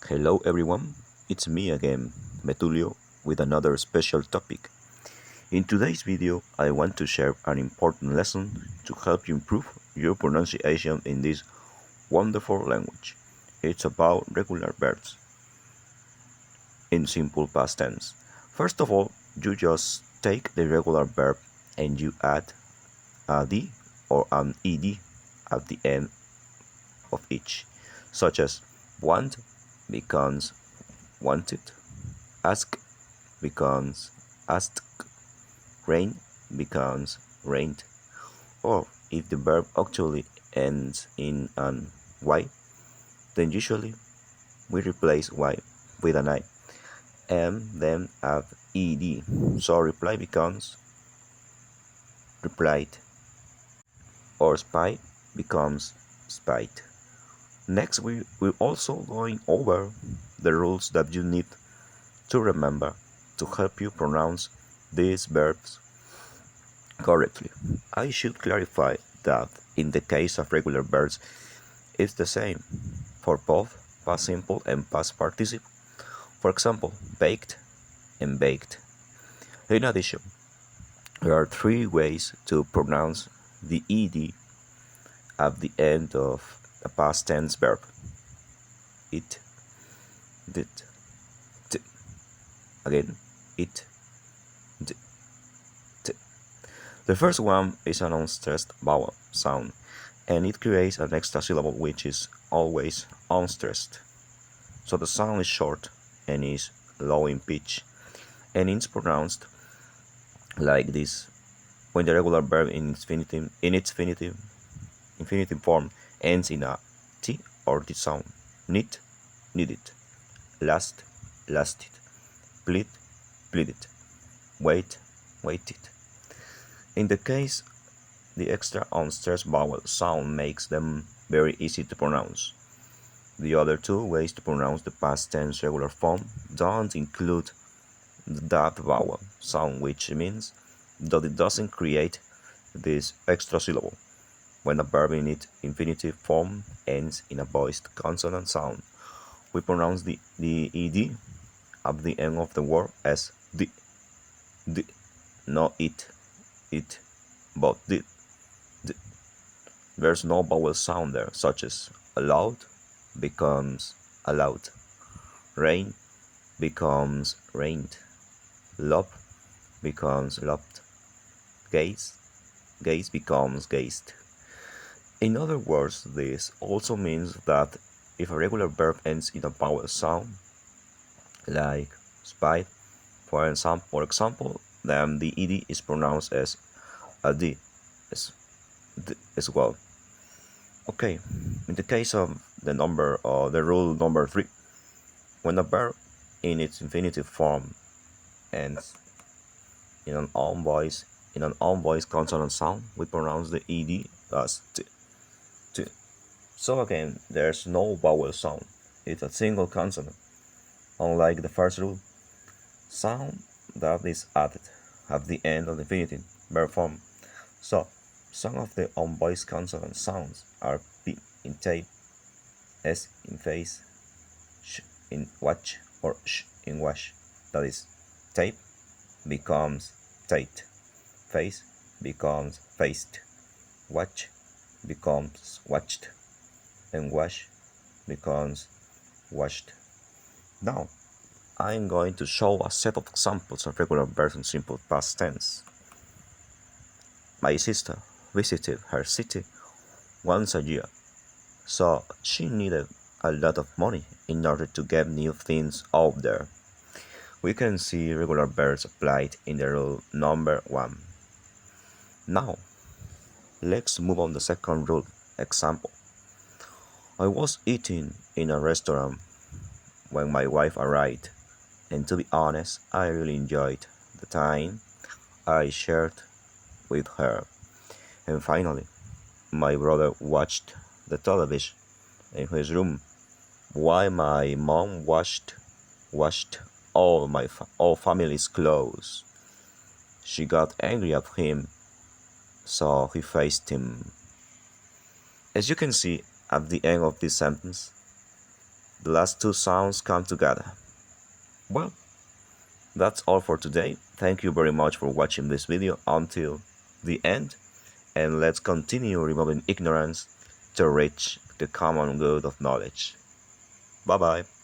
Hello everyone, it's me again, Metulio, with another special topic. In today's video, I want to share an important lesson to help you improve your pronunciation in this wonderful language. It's about regular verbs in simple past tense. First of all, you just take the regular verb and you add a d or an ed at the end of each, such as want becomes wanted, ask becomes asked, rain becomes rained, or if the verb actually ends in an y, then usually we replace y with an I and then add ed. So reply becomes replied, or spy becomes spied. Next, we're also going over the rules that you need to remember to help you pronounce these verbs correctly. I should clarify that in the case of regular verbs, it's the same for both past simple and past participle. For example, baked and baked. In addition, there are three ways to pronounce the ed at the end of a past tense verb. It, did, t. Again, it, did, t. The first one is an unstressed vowel sound, and it creates an extra syllable which is always unstressed. So the sound is short and is low in pitch, and it's pronounced like this when the regular verb in its infinitive form ends in a t or t sound. Need, needed. Last, lasted. Plead, pleaded. Wait, waited. In the case, the extra unstressed vowel sound makes them very easy to pronounce. The other two ways to pronounce the past tense regular form don't include that vowel sound, which means that it doesn't create this extra syllable when a verb in its infinitive form ends in a voiced consonant sound. We pronounce the ed at the end of the word as the, not it, but the. There's no vowel sound there, such as allowed becomes allowed, rain becomes rained, love becomes loved, gaze becomes gazed. In other words, this also means that if a regular verb ends in a vowel sound, like spite, for example, then the ed is pronounced as a d as well. Okay, in the case of the rule number 3, when a verb in its infinitive form ends in an unvoiced consonant sound, we pronounce the ed as t. So again, there's no vowel sound. It's a single consonant. Unlike the first rule, sound that is added at the end of the infinitive verb form. So, some of the unvoiced consonant sounds are P in tape, S in face, Sh in watch, or Sh in wash. That is, tape becomes taped, face becomes faced, watch becomes watched, and wash becomes washed. Now, I'm going to show a set of examples of regular verbs in simple past tense. My sister visited her city once a year, so she needed a lot of money in order to get new things out there. We can see regular verbs applied in the rule number 1. Now, let's move on to the second rule. Example. I was eating in a restaurant when my wife arrived, and to be honest, I really enjoyed the time I shared with her. And finally, my brother watched the television in his room while my mom washed all family's clothes. She got angry at him, so he faced him. As you can see at the end of this sentence, the last two sounds come together. Well, that's all for today. Thank you very much for watching this video until the end, and let's continue removing ignorance to reach the common good of knowledge. Bye bye.